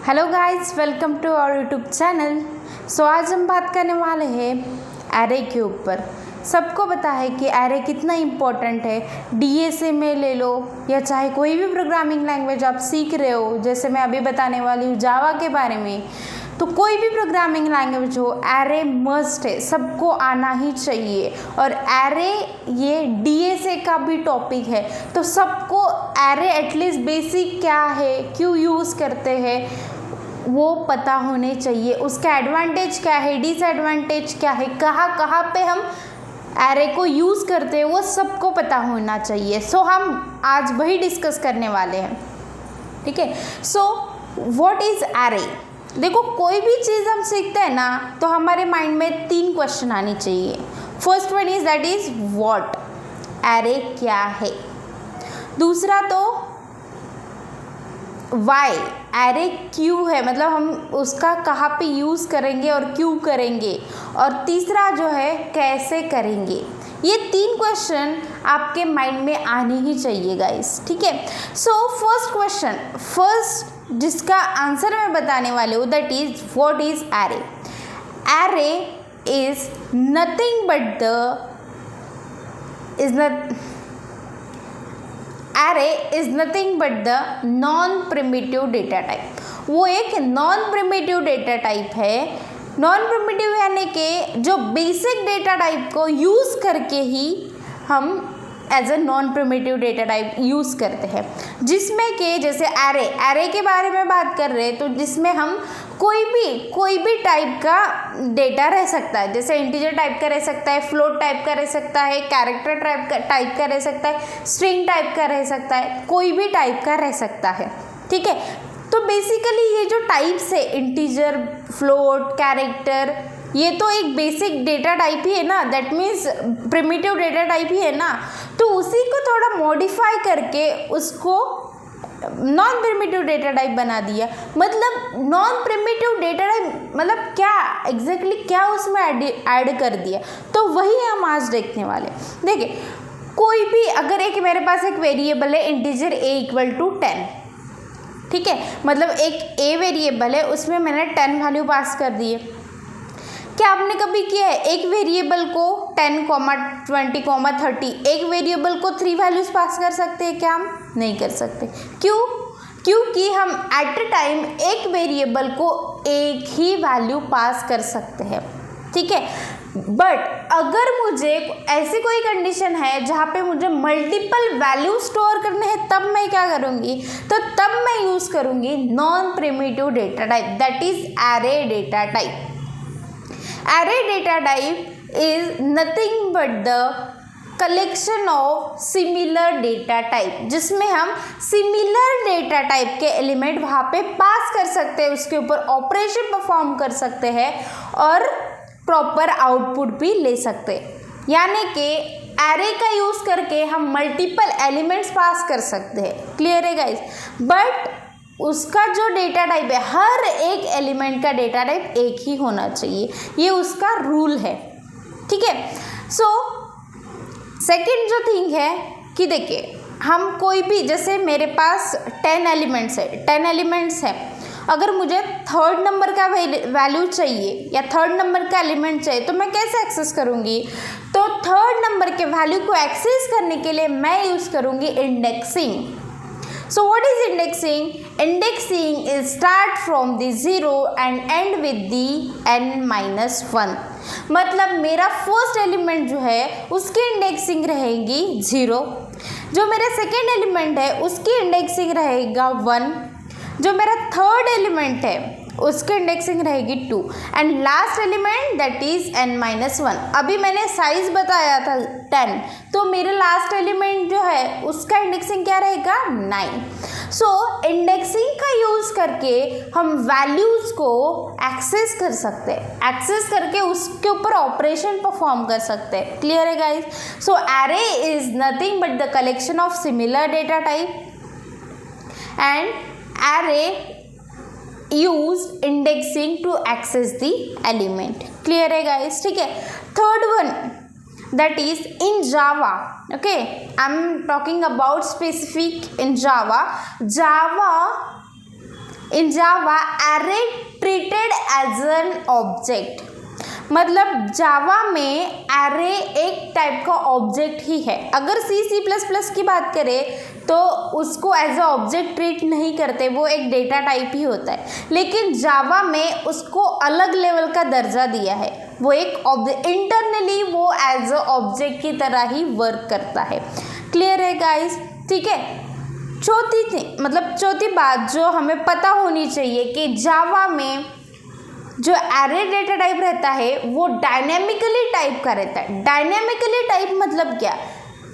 Hello guys, welcome to our YouTube channel. आज हम बात करने वाले हैं एरे के ऊपर। सबको पता है कि एरे कितना इम्पोर्टेंट है। डीएसए में ले लो या चाहे कोई भी प्रोग्रामिंग लैंग्वेज आप सीख रहे हो, जैसे मैं अभी बताने वाली हूँ जावा के बारे में, तो कोई भी प्रोग्रामिंग लैंग्वेज हो एरे मस्ट है, सबको आना ही चाहिए। और एरे ये डीएसए का भी टॉपिक है, तो सबको एरे एटलीस्ट बेसिक क्या है, क्यों यूज़ करते हैं वो पता होने चाहिए। उसका एडवांटेज क्या है, डिसएडवांटेज क्या है, कहाँ कहाँ पे हम एरे को यूज़ करते हैं वो सबको पता होना चाहिए। हम आज वही डिस्कस करने वाले हैं, ठीक है। What is array? देखो, कोई भी चीज़ हम सीखते हैं ना तो हमारे माइंड में 3 क्वेश्चन आनी चाहिए। First one is that is what, array क्या है। दूसरा तो वाई, एरे क्यों है, मतलब हम उसका कहाँ पे यूज़ करेंगे और क्यों करेंगे। और तीसरा जो है कैसे करेंगे। ये 3 क्वेश्चन आपके माइंड में आने ही चाहिए गाइस, ठीक है। फर्स्ट क्वेश्चन, जिसका आंसर मैं बताने वाले हूँ, that is what is array. Array is nothing but array is nothing but the non primitive data type. वो एक नॉन प्रिमिटिव डेटा टाइप है। नॉन प्रिमिटिव यानी कि जो बेसिक डेटा टाइप को यूज़ करके ही हम as a non primitive data type use करते हैं, जिसमें कि जैसे एरे के बारे में बात कर रहे हैं, तो जिसमें हम कोई भी टाइप का डेटा रह सकता है। जैसे इंटीजर टाइप का रह सकता है, फ्लोट टाइप का रह सकता है, कैरेक्टर टाइप का रह सकता है, स्ट्रिंग टाइप का रह सकता है, कोई भी टाइप का रह सकता है, ठीक है। तो बेसिकली ये जो टाइप्स है, इंटीजर, फ्लोट, कैरेक्टर, ये तो एक बेसिक डेटा टाइप ही है ना, that means primitive data type ही है ना। तो उसी को थोड़ा मॉडिफाई करके उसको नॉन प्रिमिटिव डेटा टाइप बना दिया। मतलब नॉन प्रिमिटिव डेटा टाइप मतलब क्या एग्जैक्टली क्या उसमें ऐड कर दिया, तो वही हम आज देखने वाले। देखिए, कोई भी अगर मेरे पास एक वेरिएबल है इंटीजर a = 10, ठीक है, मतलब एक a वेरिएबल है, उसमें मैंने 10 वैल्यू पास कर दी है। क्या आपने कभी किया है एक वेरिएबल को 10, 20, 30, एक वेरिएबल को 3 वैल्यूज पास कर सकते हैं? क्या हम नहीं कर सकते? क्यों? क्योंकि हम एट अ टाइम एक वेरिएबल को एक ही वैल्यू पास कर सकते हैं, ठीक है। बट अगर मुझे ऐसी कोई कंडीशन है जहाँ पे मुझे मल्टीपल वैल्यू स्टोर करने हैं, तब मैं क्या करूँगी? तो तब मैं यूज़ करूँगी non primitive data type, that is array data type. Array data type is nothing but the collection of similar data type, जिसमें हम similar data type के एलिमेंट वहाँ पे पास कर सकते हैं, उसके ऊपर ऑपरेशन परफॉर्म कर सकते हैं और प्रॉपर आउटपुट भी ले सकते हैं। यानी कि एरे का यूज़ करके हम मल्टीपल एलिमेंट्स पास कर सकते हैं। क्लियर है गाइस? बट उसका जो डेटा टाइप है, हर एक एलिमेंट का डेटा टाइप एक ही होना चाहिए, ये उसका रूल है, ठीक है। सेकंड जो थिंग है कि देखिए, हम कोई भी, जैसे मेरे पास 10 एलिमेंट्स है, अगर मुझे 3rd नंबर का वैल्यू चाहिए या 3rd नंबर का एलिमेंट चाहिए, तो मैं कैसे एक्सेस करूँगी? तो 3rd नंबर के वैल्यू को एक्सेस करने के लिए मैं यूज़ करूँगी indexing. So what is indexing? Indexing is start from the 0 and end with the n-1। मतलब मेरा फर्स्ट एलिमेंट जो है उसकी इंडेक्सिंग रहेगी 0, जो मेरा सेकेंड एलिमेंट है उसकी इंडेक्सिंग रहेगा 1, जो मेरा थर्ड एलिमेंट है उसकी इंडेक्सिंग रहेगी 2 and last element that is n-1। अभी मैंने साइज बताया था 10, तो मेरे लास्ट एलिमेंट जो है उसका इंडेक्सिंग क्या रहेगा? 9। इंडेक्सिंग का यूज़ करके हम वैल्यूज़ को एक्सेस कर सकते हैं, एक्सेस करके उसके ऊपर ऑपरेशन परफॉर्म कर सकते हैं। क्लियर है guys? Array is nothing but the collection of similar data type and array use indexing to access the element। Clear है गाइस? ठीक है। Third one that is in Java, okay, I'm talking about specific in Java in Java array treated as an object, मतलब Java में array एक type का object ही है। अगर C++ की बात करें तो उसको एज अ ऑब्जेक्ट ट्रीट नहीं करते, वो एक डेटा टाइप ही होता है, लेकिन जावा में उसको अलग लेवल का दर्जा दिया है। वो एक ऑब्जेक्ट, इंटरनली वो एज अ ऑब्जेक्ट की तरह ही वर्क करता है। क्लियर है गाइस? ठीक है। चौथी बात जो हमें पता होनी चाहिए कि जावा में जो एरे डेटा टाइप रहता है वो डायनेमिकली टाइप का रहता है। डायनेमिकली टाइप मतलब क्या?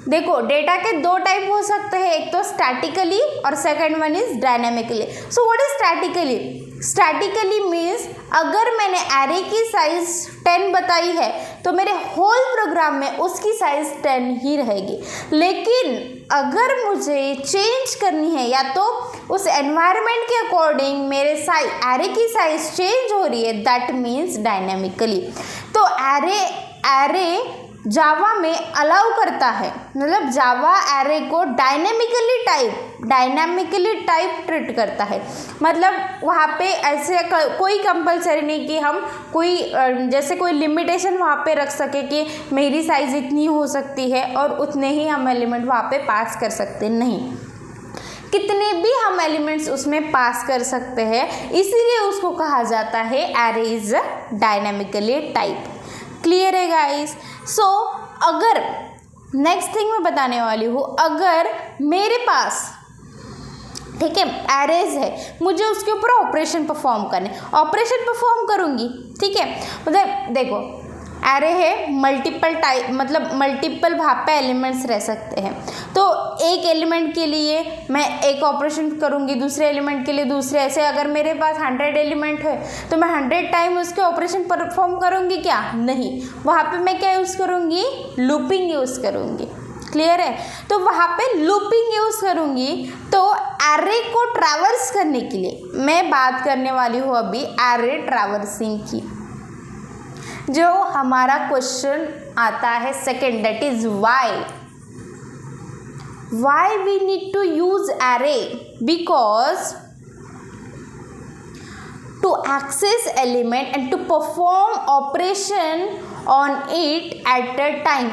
देखो, डेटा के दो टाइप हो सकते हैं, एक तो स्टैटिकली और second one is dynamically. So what is statically? Statically means अगर मैंने एरे की साइज 10 बताई है तो मेरे होल प्रोग्राम में उसकी साइज 10 ही रहेगी, लेकिन अगर मुझे चेंज करनी है या तो उस एनवायरनमेंट के अकॉर्डिंग मेरे एरे की साइज चेंज हो रही है, दैट मीन्स डायनेमिकली। तो एरे जावा में अलाउ करता है, मतलब जावा एरे को डायनेमिकली टाइप ट्रीट करता है। मतलब वहाँ पे ऐसे कोई कंपलसरी नहीं कि हम जैसे कोई लिमिटेशन वहाँ पे रख सके कि मेरी साइज इतनी हो सकती है और उतने ही हम एलिमेंट वहाँ पे पास कर सकते, नहीं, कितने भी हम एलिमेंट्स उसमें पास कर सकते हैं, इसीलिए उसको कहा जाता है array is dynamically type. Clear है गाइस? सो अगर नेक्स्ट थिंग मैं बताने वाली हूँ, अगर मेरे पास, ठीक है, एरेज है, मुझे उसके ऊपर ऑपरेशन परफॉर्म करने, ऑपरेशन परफॉर्म करूँगी, ठीक है, मतलब देखो एरे है, मल्टीपल वहाँ पे एलिमेंट्स रह सकते हैं, तो एक एलिमेंट के लिए मैं एक ऑपरेशन करूँगी, दूसरे एलिमेंट के लिए दूसरे, ऐसे अगर मेरे पास 100 एलिमेंट है तो मैं 100 टाइम उसके ऑपरेशन परफॉर्म करूँगी क्या? नहीं, वहाँ पे मैं क्या यूज़ करूँगी? लूपिंग यूज़ करूँगी। क्लियर है? तो वहाँ पे लूपिंग यूज़ करूँगी, तो एरे को ट्रैवर्स करने के लिए मैं बात करने वाली हूँ अभी एरे ट्रैवर्सिंग की। जो हमारा क्वेश्चन आता है second, that is why we need to use array, because to access element and to perform operation on it at a time.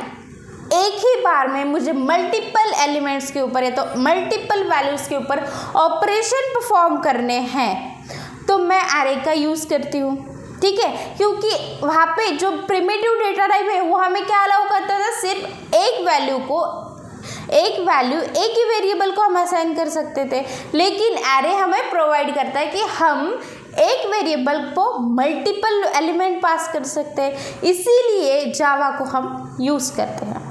एक ही बार में मुझे मल्टीपल एलिमेंट्स के ऊपर या तो मल्टीपल वैल्यूज के ऊपर ऑपरेशन परफॉर्म करने हैं, तो मैं एरे का यूज़ करती हूँ। ठीक है, क्योंकि वहाँ पे जो प्रिमिटिव डेटा टाइप है वो हमें क्या अलाउ करता था? सिर्फ एक वैल्यू एक ही वेरिएबल को हम असाइन कर सकते थे, लेकिन एरे हमें प्रोवाइड करता है कि हम एक वेरिएबल को मल्टीपल एलिमेंट पास कर सकते हैं, इसीलिए जावा को हम यूज़ करते हैं।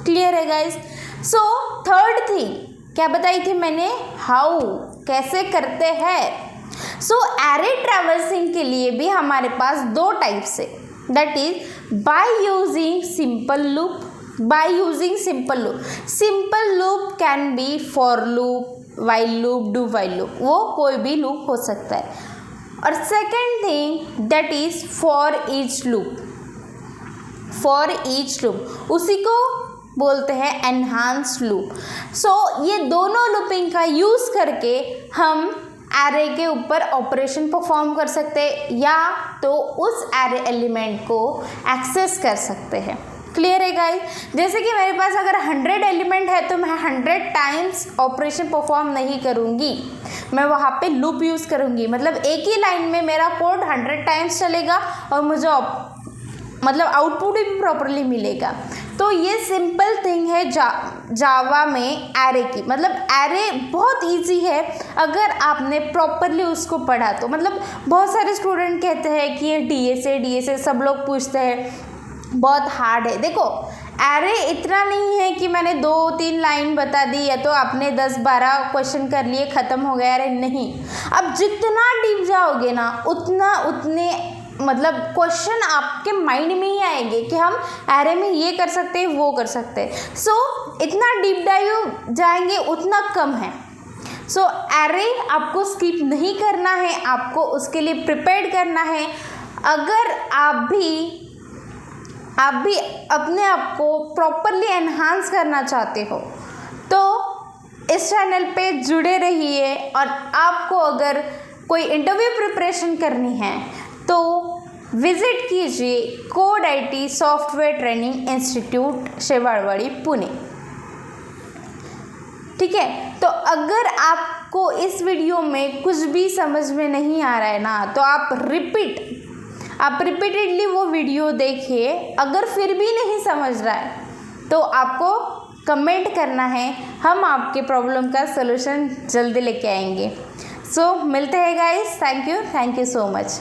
क्लियर है गाइस? सो थर्ड थिंग क्या बताई थी मैंने? हाउ, कैसे करते हैं। सो एरे ट्रैवर्सिंग के लिए भी हमारे पास दो टाइप्स है, that is by using simple loop. Simple loop can be for loop, while loop, do while loop, वो कोई भी लूप हो सकता है। और second thing that is for each loop, उसी को बोलते हैं एनहांस्ड लूप। सो ये दोनों लूपिंग का यूज़ करके हम एरे के ऊपर ऑपरेशन परफॉर्म कर सकते हैं या तो उस एरे एलिमेंट को एक्सेस कर सकते हैं। क्लियर है गाइस? जैसे कि मेरे पास अगर 100 एलिमेंट है तो मैं 100 टाइम्स ऑपरेशन परफॉर्म नहीं करूँगी, मैं वहाँ पे लूप यूज़ करूँगी, मतलब एक ही लाइन में मेरा कोड 100 टाइम्स चलेगा और मुझे आउटपुट भी प्रॉपरली मिलेगा। तो ये सिंपल थिंग है जावा में एरे की, मतलब एरे बहुत इजी है अगर आपने प्रॉपरली उसको पढ़ा तो। मतलब बहुत सारे स्टूडेंट कहते हैं कि ये डीएसए सब लोग पूछते हैं बहुत हार्ड है। देखो एरे इतना नहीं है कि मैंने 2-3 लाइन बता दी या तो आपने 10-12 क्वेश्चन कर लिए ख़त्म हो गया, अरे नहीं, अब जितना डीप जाओगे ना उतने मतलब क्वेश्चन आपके माइंड में ही आएंगे कि हम एरे में ये कर सकते हैं, वो कर सकते हैं। सो इतना डीप डाइव जाएंगे उतना कम है। सो एरे आपको स्किप नहीं करना है, आपको उसके लिए प्रिपेयर करना है। अगर आप भी अपने आप को प्रॉपरली एनहांस करना चाहते हो तो इस चैनल पे जुड़े रहिए, और आपको अगर कोई इंटरव्यू प्रिपरेशन करनी है तो विजिट कीजिए code IT software training institute Shewalwadi Pune. ठीक है, तो अगर आपको इस वीडियो में कुछ भी समझ में नहीं आ रहा है ना, तो आप रिपीटेडली वो वीडियो देखिए। अगर फिर भी नहीं समझ रहा है तो आपको कमेंट करना है, हम आपके प्रॉब्लम का सलूशन जल्दी लेके आएंगे। सो मिलते हैं guys, thank you so much.